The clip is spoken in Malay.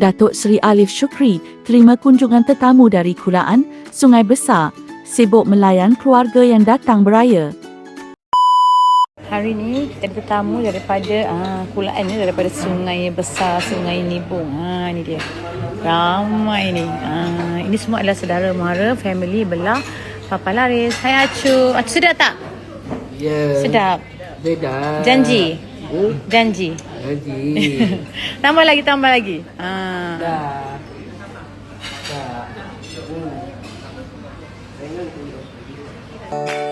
Datuk Seri Alif Shukri terima kunjungan tetamu dari Kulaan, Sungai Besar, sibuk melayan keluarga yang datang beraya. Hari ni kita ada tetamu daripada Kulaan ni, daripada Sungai Besar, Sungai Nibung. Ni dia. Ramai ni. Ini semua adalah saudara mara, family belah Papa Laris. Hai Acu. Acu sedap tak? Ya. Sedap. Sedap. Janji. Janji. Janji. Tambah lagi, tambah lagi. Dah. Dah.